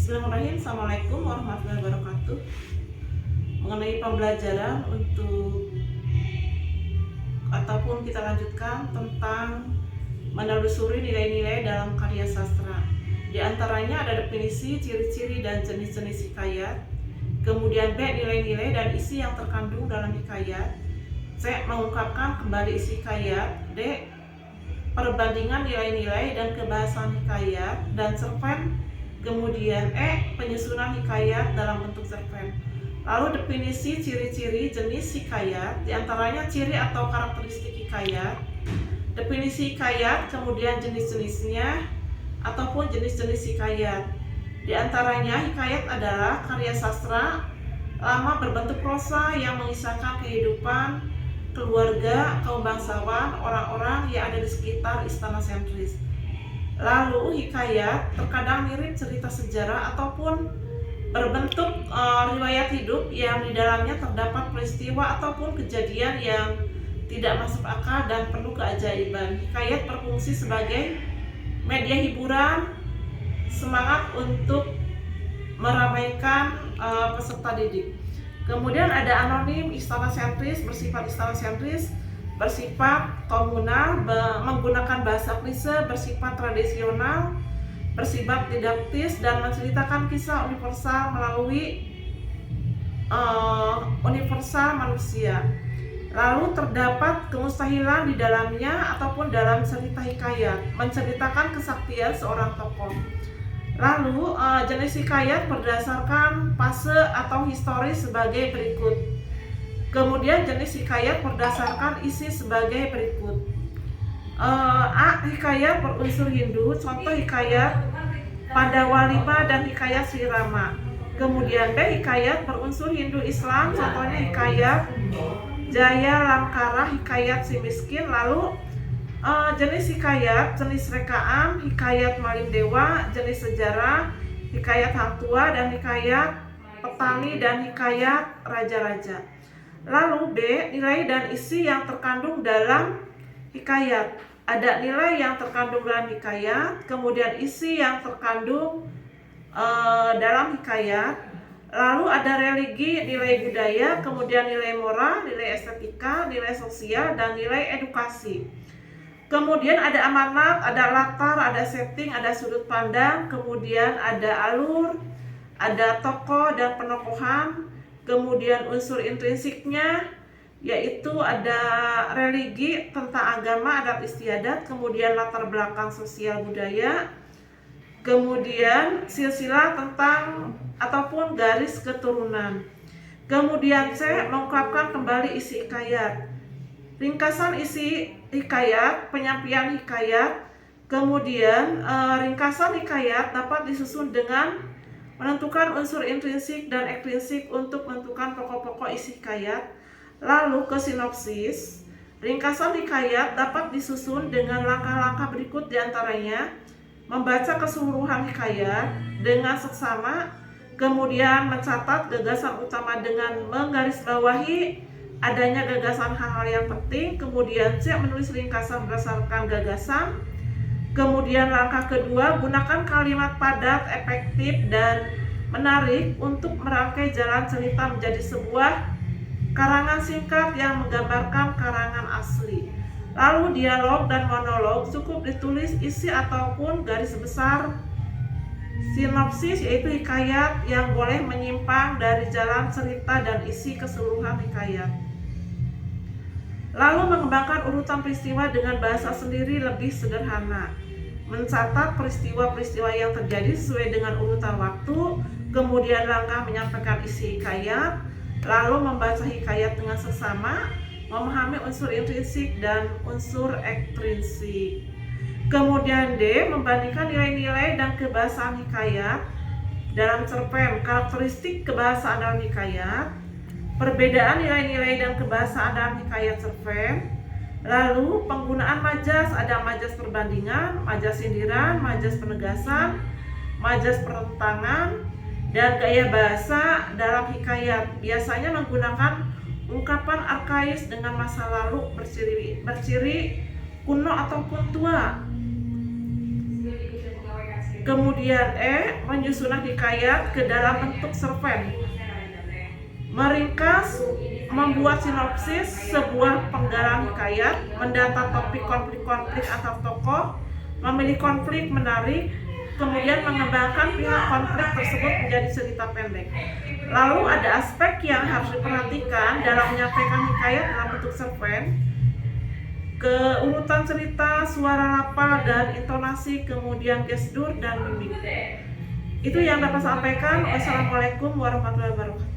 Bismillahirrahmanirrahim. Assalamualaikum warahmatullahi wabarakatuh. Mengenai pembelajaran ataupun kita lanjutkan tentang menelusuri nilai-nilai dalam karya sastra. Di antaranya ada definisi, ciri-ciri dan jenis-jenis hikayat. Kemudian B, nilai-nilai dan isi yang terkandung dalam hikayat. C, mengungkapkan kembali isi hikayat. D, perbandingan nilai-nilai dan kebahasan hikayat dan cerpen. Kemudian E, penyusunan hikayat dalam bentuk cerpen. Lalu definisi, ciri-ciri, jenis hikayat, diantaranya ciri atau karakteristik hikayat, definisi hikayat, kemudian jenis-jenisnya ataupun jenis-jenis hikayat. Diantaranya hikayat adalah karya sastra lama berbentuk prosa yang mengisahkan kehidupan keluarga, kaum bangsawan, orang-orang yang ada di sekitar istana sentris. Lalu hikayat terkadang mirip cerita sejarah ataupun berbentuk riwayat hidup yang di dalamnya terdapat peristiwa ataupun kejadian yang tidak masuk akal dan penuh keajaiban. Hikayat berfungsi sebagai media hiburan, semangat untuk meramaikan peserta didik. Kemudian ada anonim, istana sentris, bersifat istana sentris, bersifat komunal, menggunakan bahasa klise, bersifat tradisional, bersifat didaktis, dan menceritakan kisah universal melalui universal manusia. Lalu terdapat kemustahilan di dalamnya ataupun dalam cerita hikayat, menceritakan kesaktian seorang tokoh. Lalu jenis hikayat berdasarkan fase atau historis sebagai berikut. Kemudian jenis hikayat berdasarkan isi sebagai berikut. A, hikayat berunsur Hindu, contoh hikayat Pandawalima dan hikayat Sri Rama. Kemudian B, hikayat berunsur Hindu Islam, contohnya hikayat Jaya Langkara, hikayat Si Miskin. Lalu jenis hikayat, jenis rekaan, hikayat Maling Dewa, jenis sejarah, hikayat Hang Tua, dan hikayat petani dan hikayat raja-raja. Lalu B, nilai dan isi yang terkandung dalam hikayat. Ada nilai yang terkandung dalam hikayat, kemudian isi yang terkandung dalam hikayat. Lalu ada religi, nilai budaya, kemudian nilai moral, nilai estetika, nilai sosial, dan nilai edukasi. Kemudian ada amanat, ada latar, ada setting, ada sudut pandang, kemudian ada alur, ada tokoh dan penokohan. Kemudian unsur intrinsiknya yaitu ada religi, tentang agama, adat istiadat, kemudian latar belakang sosial budaya, kemudian silsilah tentang ataupun garis keturunan. Kemudian C, mengungkapkan kembali isi hikayat. Ringkasan isi hikayat, penyampaian hikayat, kemudian ringkasan hikayat dapat disusun dengan menentukan unsur intrinsik dan ekstrinsik untuk menentukan pokok-pokok isi hikayat. Lalu ke sinopsis. Ringkasan hikayat dapat disusun dengan langkah-langkah berikut, diantaranya membaca keseluruhan hikayat dengan seksama, kemudian mencatat gagasan utama dengan menggarisbawahi adanya gagasan hal-hal yang penting, kemudian C, menulis ringkasan berdasarkan gagasan. Kemudian langkah kedua, gunakan kalimat padat, efektif, dan menarik untuk merangkai jalan cerita menjadi sebuah karangan singkat yang menggambarkan karangan asli. Lalu dialog dan monolog cukup ditulis isi ataupun garis besar sinopsis, yaitu hikayat yang boleh menyimpang dari jalan cerita dan isi keseluruhan hikayat. Lalu mengembangkan urutan peristiwa dengan bahasa sendiri lebih sederhana. Mencatat peristiwa-peristiwa yang terjadi sesuai dengan urutan waktu, kemudian langkah menyampaikan isi hikayat, lalu membaca hikayat dengan seksama, memahami unsur intrinsik dan unsur ekstrinsik. Kemudian D, membandingkan nilai-nilai dan kebahasaan hikayat dalam cerpen, karakteristik kebahasaan dalam hikayat, perbedaan nilai-nilai dan kebahasaan dalam hikayat cerpen. Lalu penggunaan majas, ada majas perbandingan, majas sindiran, majas penegasan, majas pertentangan, dan gaya bahasa dalam hikayat. Biasanya menggunakan ungkapan arkais dengan masa lalu berciri kuno ataupun tua. Kemudian E, menyusun hikayat ke dalam bentuk cerpen. Meringkas, membuat sinopsis sebuah penggalan hikayat, mendata topik konflik-konflik antar tokoh, memilih konflik menarik, kemudian mengembangkan pihak konflik tersebut menjadi cerita pendek. Lalu ada aspek yang harus diperhatikan dalam menyampaikan hikayat dalam bentuk cerpen, keurutan cerita, suara lafal dan intonasi, kemudian gestur dan mimik. Itu yang dapat saya sampaikan. Wassalamualaikum warahmatullahi wabarakatuh.